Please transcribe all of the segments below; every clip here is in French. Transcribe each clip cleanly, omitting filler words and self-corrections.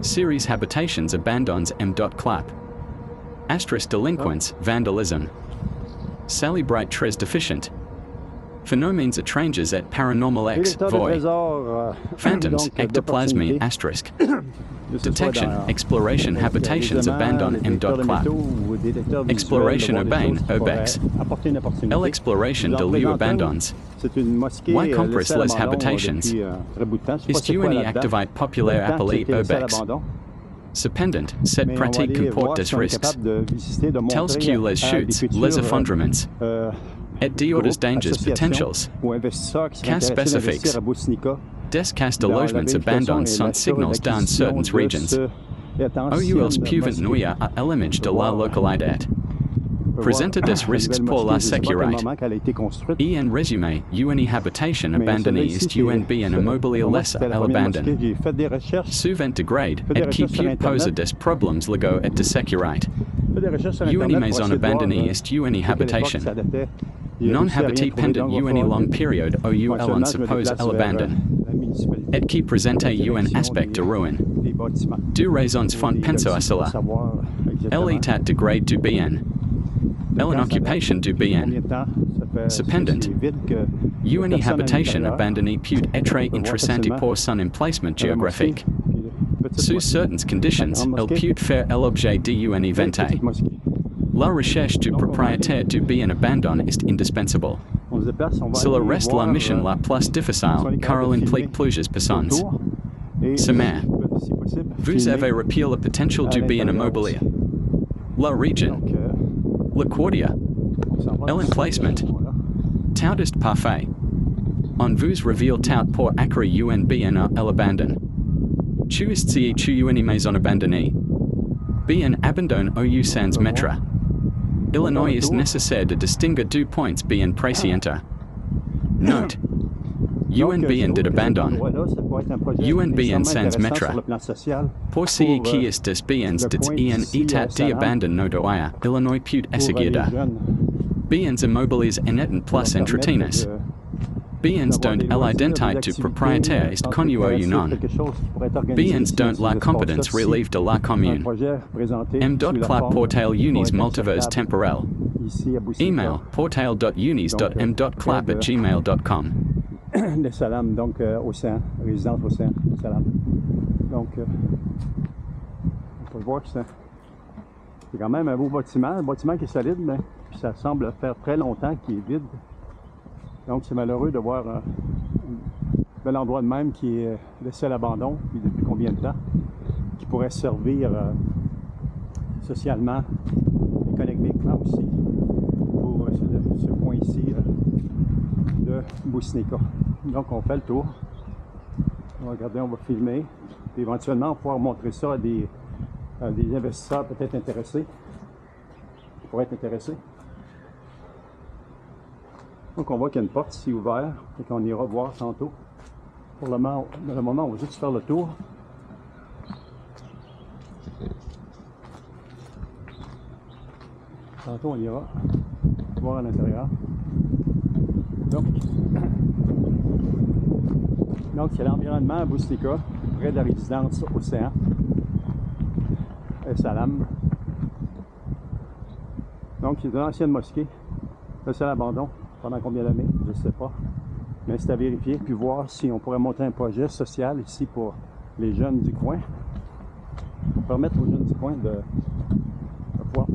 Series habitations abandons m.clap. Asterisk delinquents, vandalism. Sally Bright tres deficient. Phenomens étranges et paranormal X, void. Phantoms, ectoplasmy, asterisk. Detection, exploration habitations abandon m.clap. Exploration urbane, obex. L exploration de lieu abandons. Y compress les habitations. Ist UNI activite populaire appelé obex. Cependant, cette pratique comporte des risques. Tels que les chutes, les effondrements. Et d'autres dangers potentials. Cas spécifiques. Des cas de logements abandonnés sont signals dans certaines régions. OULs peuvent nuire à l'image de la localité. Présente des risques pour la sécurité. En résumé, UNI habitation abandonnée est un bien immobilier laissé à l'abandon. Souvent dégrade et qui peut poser des problèmes légaux et de sécurité. UNI maison abandonnée est UNI habitation. Non habité pendant UNI long période OUL on suppose à l'abandon. Et qui présente un aspect de ruine. Deux raisons font penser à cela. L'état degrade du bien. En occupation du bien. Cependant, UNI habitation abandonnée peut être intéressante pour son emplacement géographique. Sous certaines conditions, elle peut faire l'objet d'un event. La recherche du propriétaire du bien abandonné est indispensable. Cela reste la mission la plus difficile car elle implique plusieurs personnes. Sommaire. Vous avez repéré le potentiel du bien immobilier. La région. Le quartier. L'emplacement. Tout est parfait. On vous révèle tout pour acquérir un bien à l'abandon. Tu est si tu une maison abandonnée. Bien abandon au sans maître. Illinois est nécessaire de distinguer deux points bien précieux. Note. UN bien de abandon. UN bien sans maître. Pour ce qui est des biens des en état d'abandon notoire, Illinois peut exécuter. Biens immobiliers en plus entretenus. Biens dont l'identité du propriétaire est connue au non. Biens dont la compétence relève de la commune. M.clap portail unis multivers temporel. Email portail.unis.m.clap@gmail.com. Les Salam, donc Océan, résidence Océan, Salam. Donc, on peut voir que c'est quand même un beau bâtiment, un bâtiment qui est solide, mais puis ça semble faire très longtemps qu'il est vide. Donc c'est malheureux de voir un bel endroit de même qui est laissé à l'abandon, puis depuis combien de temps, qui pourrait servir socialement, économiquement aussi, pour ce coin ici de Boussinéka. Donc on fait le tour, on va regarder, on va filmer, puis éventuellement on va pouvoir montrer ça à des investisseurs peut-être intéressés, qui pourraient être intéressés. Donc on voit qu'il y a une porte ici ouverte et qu'on ira voir tantôt. Pour le moment, on va juste faire le tour. Tantôt on ira voir à l'intérieur. Donc c'est l'environnement à Boussinéka, près de la résidence Océan. El Salam. Donc c'est une ancienne mosquée. Là c'est à l'abandon. Pendant combien d'années, je ne sais pas. Mais c'est à vérifier, puis voir si on pourrait monter un projet social ici pour les jeunes du coin. Pour permettre aux jeunes du coin de pouvoir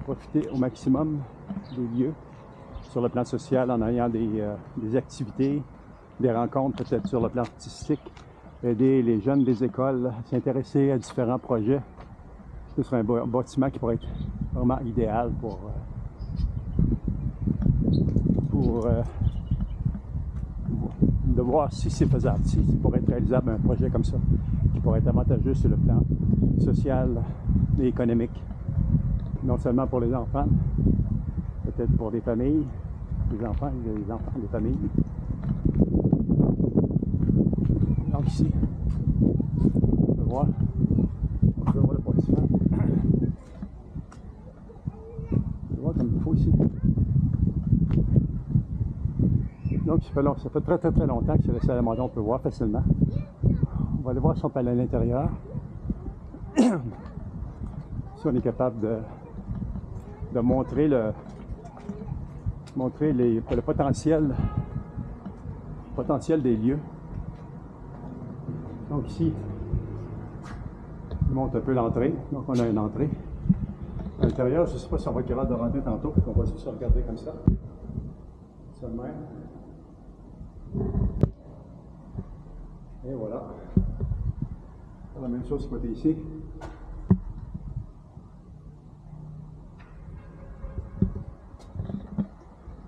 profiter au maximum des lieux sur le plan social en ayant des activités, des rencontres peut-être sur le plan artistique, aider les jeunes des écoles à s'intéresser à différents projets. Ce serait un bâtiment qui pourrait être vraiment idéal pour de voir si c'est faisable, si pourrait être réalisable un projet comme ça, qui pourrait être avantageux sur le plan social et économique, non seulement pour les enfants, peut-être pour des familles, les enfants, des familles. Donc ici, on peut voir le bâtiment. Comme il faut ici. Donc ça fait très longtemps que c'est laissé à l'abandon, on peut voir facilement. On va aller voir si on peut aller à l'intérieur. Si on est capable de montrer le potentiel des lieux. Donc ici, on monte un peu l'entrée. Donc on a une entrée. À l'intérieur, je ne sais pas si on va être capable de rentrer tantôt. On va juste se regarder comme ça. Ça de même. Et voilà. La même chose côté ici.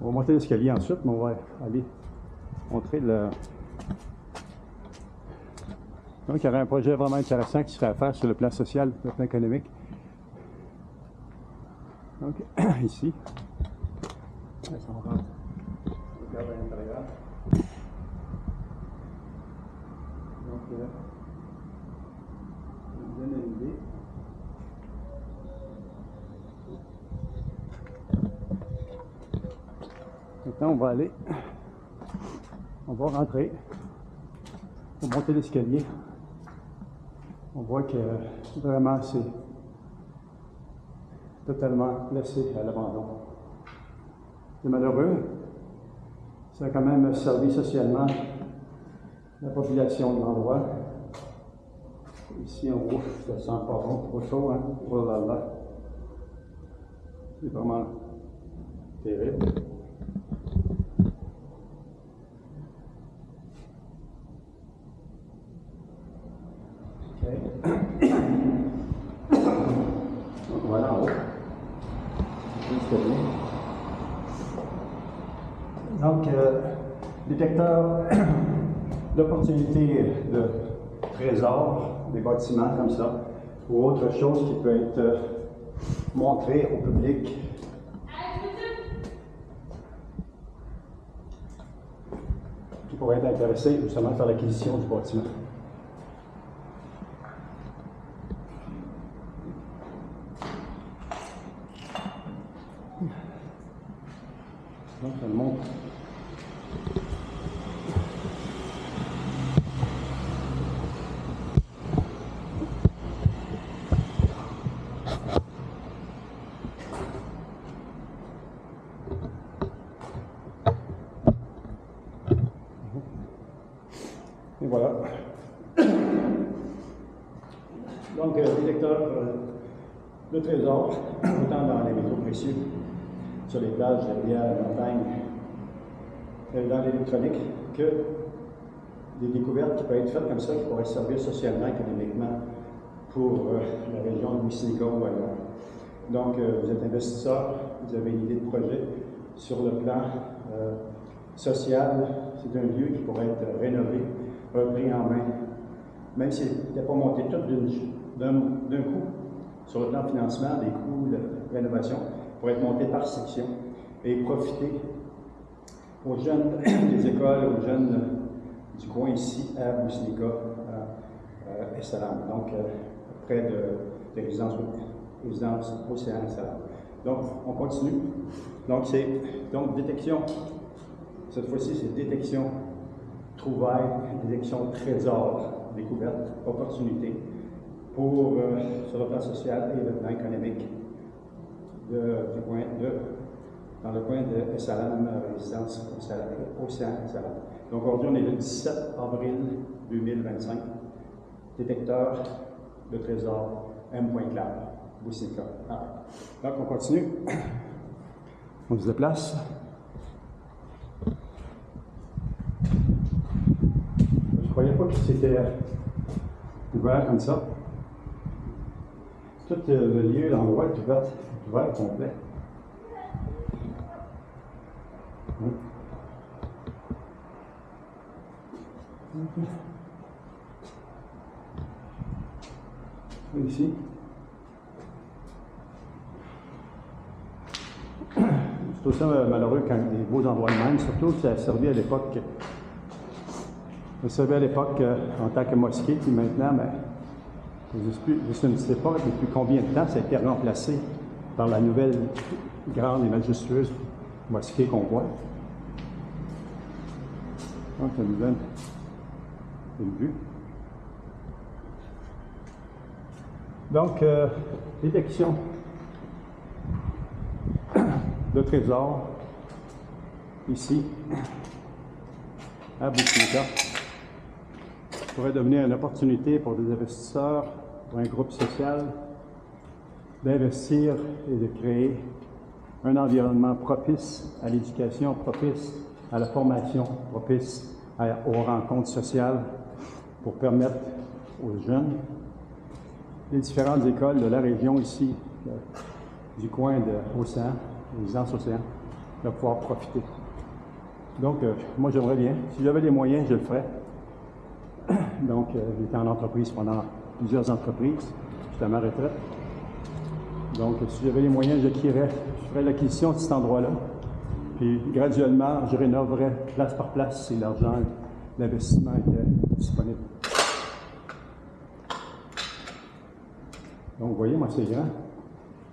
On va monter l'escalier ensuite, mais on va aller montrer le... Donc, il y aurait un projet vraiment intéressant qui serait à faire sur le plan social, sur le plan économique. Donc, ici. Là, on rentre. On regarde à l'intérieur. Donc, on donne une idée. Maintenant, on va rentrer, on va monter l'escalier. On voit que vraiment c'est totalement laissé à l'abandon. C'est malheureux. Ça a quand même servi socialement la population de l'endroit. Ici, on voit, ça sent pas bon, trop chaud, hein? Oh là là. C'est vraiment terrible. Voilà en haut. Donc, détecteur d'opportunités de trésors, des bâtiments comme ça, ou autre chose qui peut être montrée au public. Qui pourrait être intéressé justement par l'acquisition du bâtiment. Donc, ça le montre. Et voilà. Donc, détecteur de trésors, autant dans les métaux précieux, sur les plages, les rivières, les montagnes, dans l'électronique, que des découvertes qui peuvent être faites comme ça, qui pourraient servir socialement, économiquement pour la région de Missiniga ou ailleurs. Donc, vous êtes investisseur, vous avez une idée de projet sur le plan social. C'est un lieu qui pourrait être rénové, repris en main, même s'il n'était pas monté tout d'un coup sur le plan financement, des coûts de rénovation, pour être monté par section et profiter aux jeunes des écoles, aux jeunes du coin ici à Missiniga et Salam, donc près de résidence Océan et Salam. Donc, on continue. Donc, c'est détection. Cette fois-ci, c'est détection, trouvailles, détection trésor, découverte, opportunité pour sur le plan social et le plan économique dans le coin de Salam, résidence Océan et Salam. Donc aujourd'hui, on est le 17 avril 2025. Détecteur de trésor M.Clap, Missiniga. Donc on continue. On se déplace. Je ne croyais pas que c'était ouvert comme ça. Tout le lieu, l'endroit est ouvert complet. Ici. C'est aussi malheureux quand des beaux endroits de même, surtout que ça a servi à l'époque. Ça servait à l'époque en tant que mosquée, puis maintenant, je ne sais pas depuis combien de temps ça a été remplacé par la nouvelle grande et majestueuse mosquée qu'on voit. Donc, ça nous donne une vue. Donc, détection de trésors ici à Boussenica pourrait devenir une opportunité pour des investisseurs, pour un groupe social, d'investir et de créer un environnement propice à l'éducation, propice à la formation, propice aux rencontres sociales pour permettre aux jeunes des différentes écoles de la région ici, du coin de Océan, résidence Océan, de pouvoir profiter. Donc, moi j'aimerais bien, si j'avais les moyens, je le ferais. Donc, j'étais en entreprise pendant plusieurs entreprises, j'étais à ma retraite. Donc, si j'avais les moyens, je ferais l'acquisition de cet endroit-là. Puis, graduellement, je rénoverais place par place si l'argent, l'investissement était disponible. Donc, vous voyez, moi, c'est grand.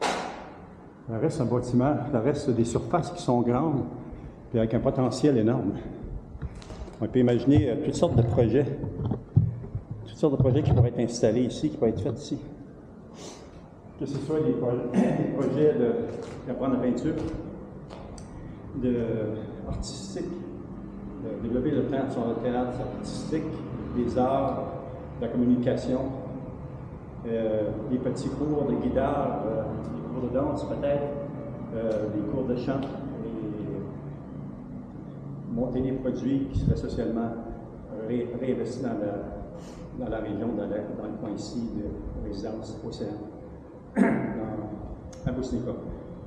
Ça reste un bâtiment, ça reste des surfaces qui sont grandes, puis avec un potentiel énorme. On peut imaginer toutes sortes de projets qui pourraient être installés ici, qui pourraient être faits ici. Que ce soit des projets d'apprendre la peinture, artistique, de développer le théâtre artistique, des arts, de la communication, des petits cours de guitare, des cours de danse peut-être, des cours de chant, et monter des produits qui seraient socialement réinvestis dans la région, dans le coin ici de résidence Océan, à Boussenica.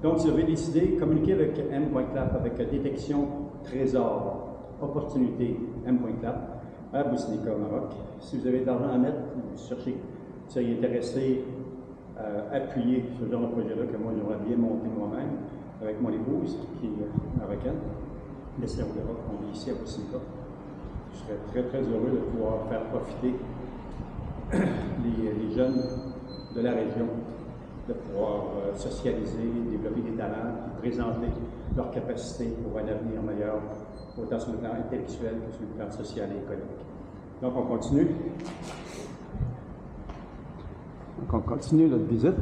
Donc, vous avez décidé de communiquer avec M.Clap, avec détection trésor, opportunité M.Clap à Boussenica, Maroc. Si vous avez de l'argent à mettre, vous cherchez, vous seriez intéressé à appuyer ce genre de projet-là que moi j'aurais bien monté moi-même avec mon épouse qui est marocaine, Nessia Oudera, on est ici à Boussenica. Je serais très très heureux de pouvoir faire profiter les jeunes de la région, de pouvoir socialiser, développer des talents, présenter leurs capacités pour un avenir meilleur, autant sur le plan intellectuel que sur le plan social et économique. Donc on continue. Donc on continue notre visite.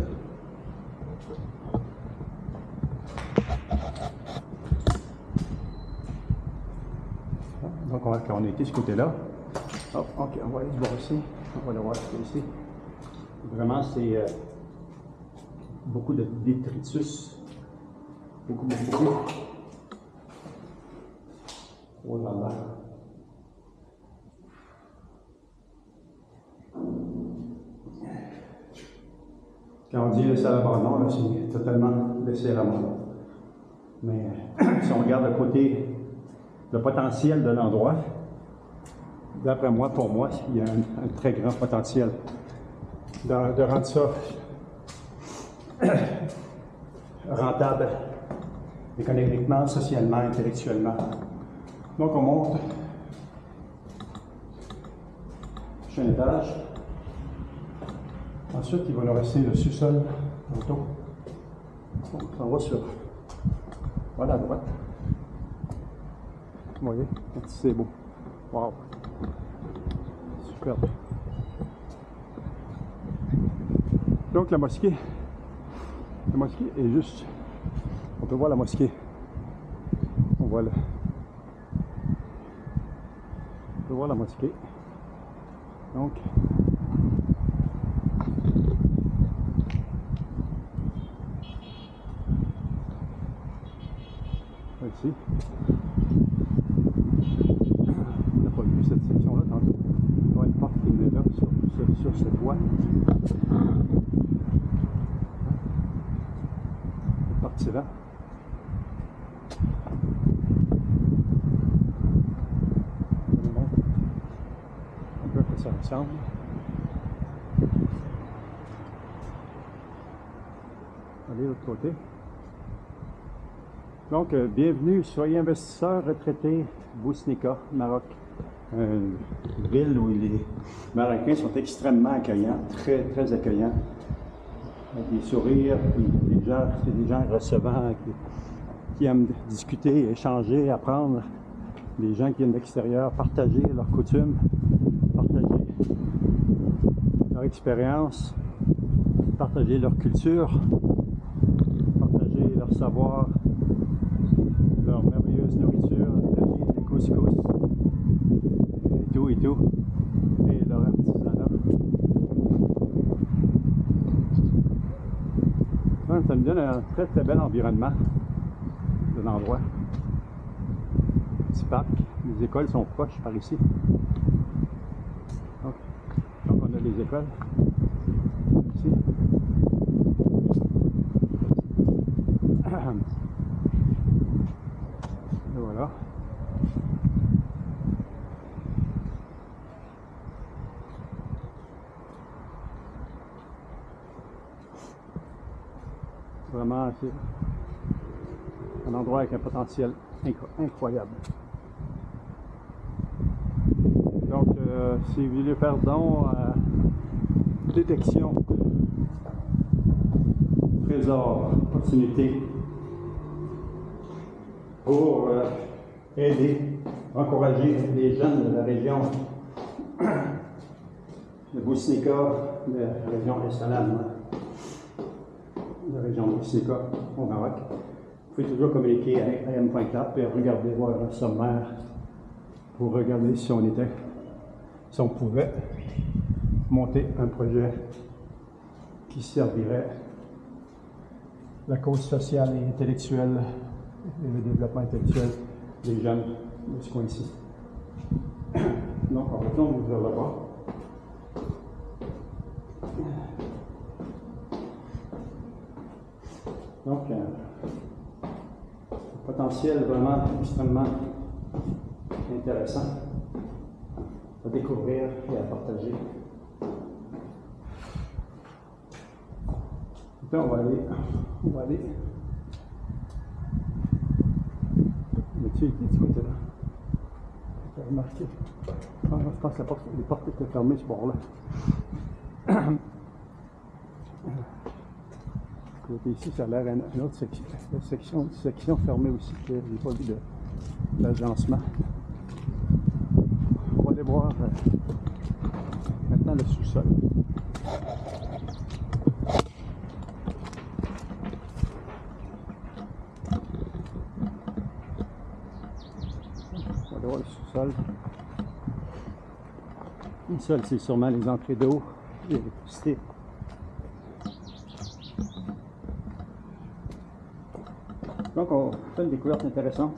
Donc on a été de ce côté-là. Oh, ok, on va aller voir ici. On va le voir ici. Vraiment, c'est beaucoup de détritus. Beaucoup. Oh là là. Quand on dit laisser à l'abandon, c'est totalement laissé à l'abandon. Mais si on regarde le côté, le potentiel de l'endroit, d'après moi, pour moi, il y a un très grand potentiel de rendre ça rentable économiquement, socialement, intellectuellement. Donc on monte prochain étage. Ensuite, il va nous rester le sous-sol autour. Donc, on va sur. Voilà à droite. Vous voyez, c'est beau. Wow! Superbe. Donc la mosquée est juste. On peut voir la mosquée. On voit le. On peut voir la mosquée. Donc. Ici. On n'a pas vu cette section-là tantôt. Il y a une porte qui est là sur cette voie. Cette partie-là. Un peu à quoi ça ressemble. Allez de l'autre côté. Donc, bienvenue, soyez investisseurs retraités, Boussenica, Maroc. Une ville où les Marocains sont extrêmement accueillants, très, très accueillants. Avec des sourires, puis c'est des gens recevants qui aiment discuter, échanger, apprendre. Des gens qui viennent de l'extérieur, partager leurs coutumes, partager leur expérience. partager leur culture, partager leur savoir, leur merveilleuse nourriture, les couscous, et tout, et leur artisanat. Ça me donne un très très bel environnement de l'endroit. Petit parc, les écoles sont proches par ici. Donc on a les écoles ici. Et voilà. Vraiment, c'est un endroit avec un potentiel incroyable. Donc, si vous voulez faire don à détection, trésor, opportunité pour aider, encourager les jeunes de la région de Boussinéka, de la région Essalam, de la région de Boussinéka au Maroc. Vous pouvez toujours communiquer avec am.clap et regarder, voir un sommaire pour regarder si on pouvait monter un projet qui servirait la cause sociale et intellectuelle et le développement intellectuel des jeunes de ce coin-ci. Donc, on retourne vers là-bas. Donc, un potentiel vraiment extrêmement intéressant à découvrir et à partager. Et on va aller. As-tu été de ce côté-là? Tu as remarqué? Ah, je pense que les portes étaient fermées ce bord-là. Côté ici, ça a l'air une autre section fermée aussi. Je n'ai pas vu de l'agencement. On va aller voir maintenant le sous-sol. On va aller voir le sous-sol. Le sol, c'est sûrement les entrées d'eau et l'électricité. Donc, on fait une découverte intéressante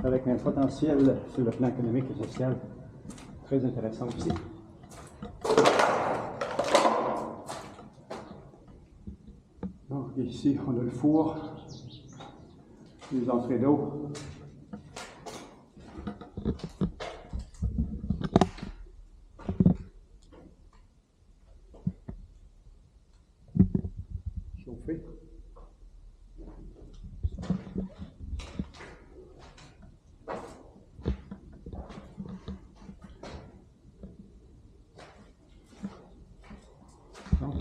avec un potentiel sur le plan économique et social très intéressant aussi. Donc, ici, on a le four, les entrées d'eau. Chauffé. Donc,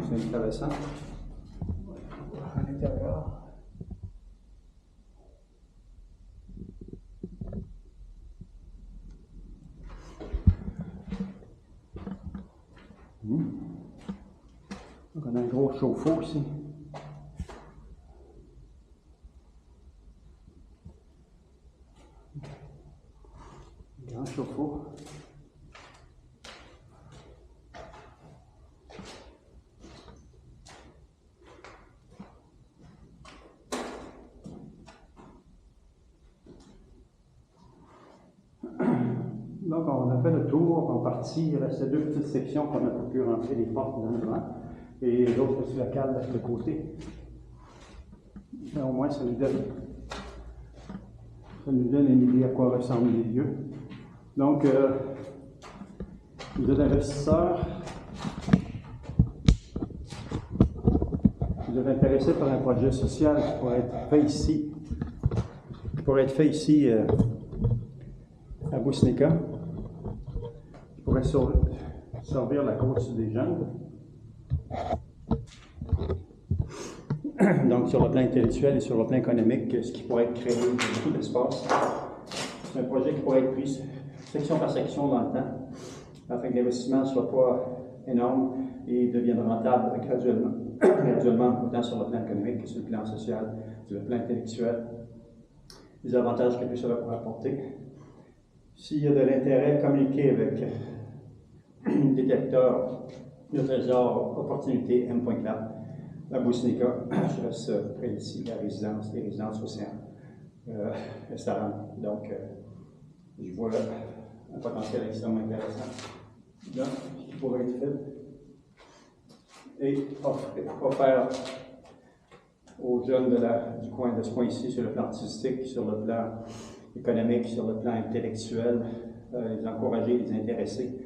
c'est intéressant. À l'intérieur. Donc, on a un gros chauffe-eau ici. Un grand chauffe-eau. Donc, on a fait le tour en partie. Il restait deux petites sections qu'on n'a pas pu rentrer les portes dans le vent et l'autre sur la cale de côté. Mais au moins, ça nous donne une idée à quoi ressemblent les lieux. Donc, vous êtes investisseur, vous êtes intéressé par un projet social qui pourrait être fait ici, à Boussinéka, qui pourrait servir la cause des jeunes. Donc, sur le plan intellectuel et sur le plan économique, ce qui pourrait être créé dans tout l'espace. C'est un projet qui pourrait être pris section par section dans le temps, afin que l'investissement ne soit pas énorme et deviennent rentables graduellement, graduellement, autant sur le plan économique que sur le plan social, sur le plan intellectuel. Les avantages que tout cela pourrait apporter. S'il y a de l'intérêt, communiquer avec détecteur de trésor opportunité M.Clap à Boussinica. Je reste près d'ici, les résidences Océan, restaurant. Donc, je vois un potentiel extrêmement intéressant là, qui pourrait être fait et offert aux jeunes du coin ici, sur le plan artistique, sur le plan économique, sur le plan intellectuel, les encourager, les intéresser,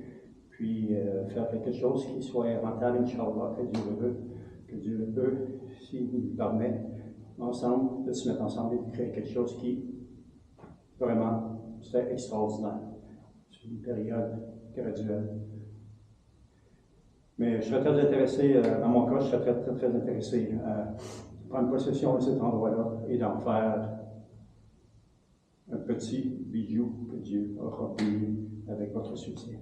puis faire quelque chose qui soit rentable, Inch'Allah, que Dieu le peut, s'il nous permet, ensemble, de se mettre ensemble et de créer quelque chose qui vraiment serait extraordinaire sur une période graduelle. Mais je serais très intéressé, dans mon cas, je serais très intéressé à prendre possession de cet endroit-là et d'en faire un petit bijou que Dieu aura béni avec votre soutien.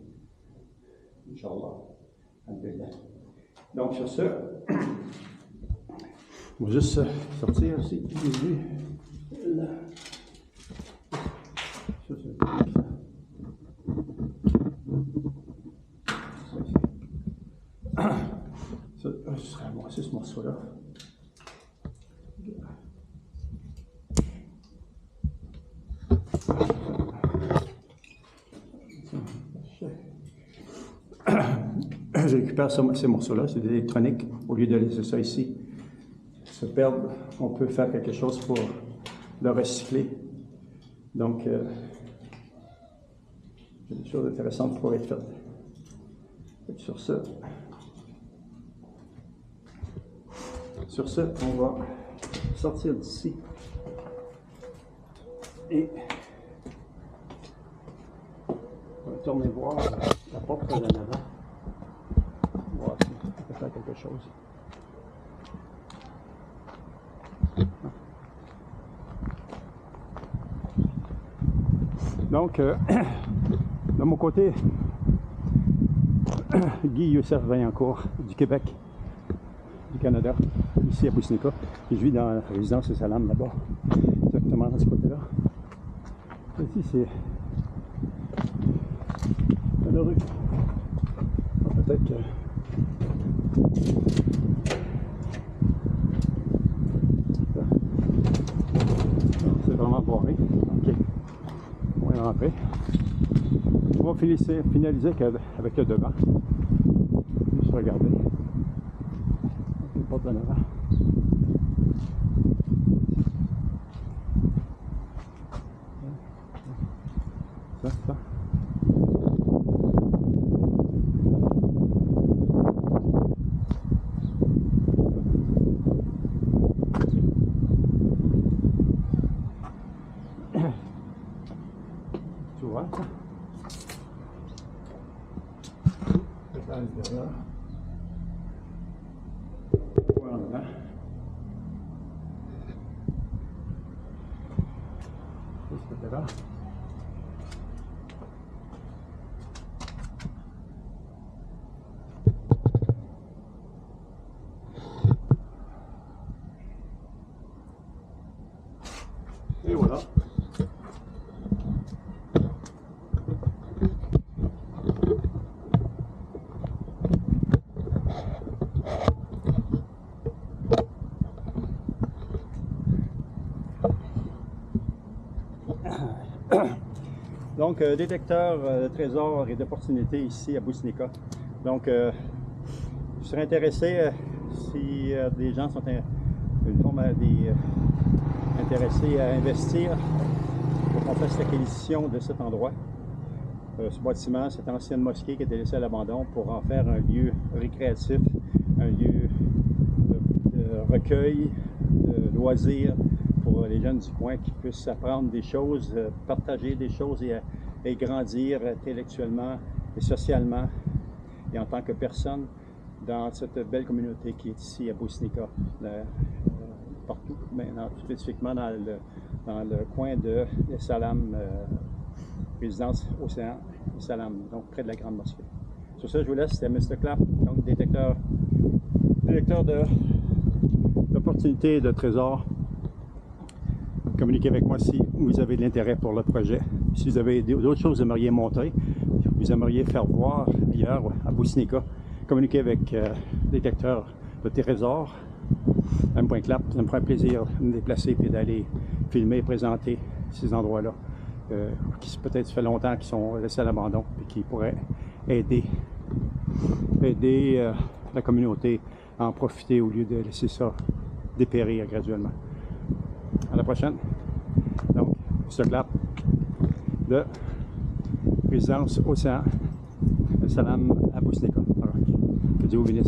Inch'Allah. Alhamdulillah. Donc, sur ce, on va juste sortir aussi. Là. Ça, c'est c'est ce morceau-là. Je récupère ces morceaux-là, c'est de l'électronique. Au lieu de laisser ça ici se perdre, on peut faire quelque chose pour le recycler. Donc, il y a des choses intéressantes pour être faites. Sur ce, on va sortir d'ici et on va tourner voir la porte de l'avant. Voir si on peut faire quelque chose. Donc, de mon côté, Guy Youssef Vaillancourt du Québec, du Canada, ici à Boussinica. Je vis dans la résidence Salam là-bas, exactement dans ce côté-là. Ici, c'est la rue. Peut-être que c'est vraiment barré. Ok, on va rentrer. On va finaliser avec le devant. Juste regarder. Les portes de l'avant. Ça. Tu vois ça? Derrière. Voilà. De ce côté-là. Et voilà. Donc, détecteur de trésors et d'opportunités ici à Boussinica. Donc, je serais intéressé si des gens sont intéressés à investir pour qu'on fasse l'acquisition de cet endroit. Ce bâtiment, cette ancienne mosquée qui a été laissée à l'abandon pour en faire un lieu récréatif, un lieu de recueil, de loisirs pour les jeunes du coin qui puissent apprendre des choses, partager des choses et grandir intellectuellement et socialement et en tant que personne dans cette belle communauté qui est ici à Boussinica, partout, mais spécifiquement dans le coin de Salam, résidence Océan Salam, donc près de la Grande Mosquée. Sur ce, je vous laisse. C'était Mr. Clap, donc détecteur d'opportunités et de trésors. Communiquez avec moi si vous avez de l'intérêt pour le projet. Si vous avez d'autres choses que vous aimeriez montrer, vous aimeriez faire voir ailleurs, à Boussinéka, communiquez avec le détecteur de trésors, M.Clap. Ça me ferait plaisir de me déplacer et d'aller filmer et présenter ces endroits-là, qui peut-être fait longtemps qu'ils sont laissés à l'abandon et qui pourraient aider la communauté à en profiter au lieu de laisser ça dépérir graduellement. À la prochaine. Donc, ce clap de Résidence Océan. Salam à Boussinéka. Que Dieu vous bénisse.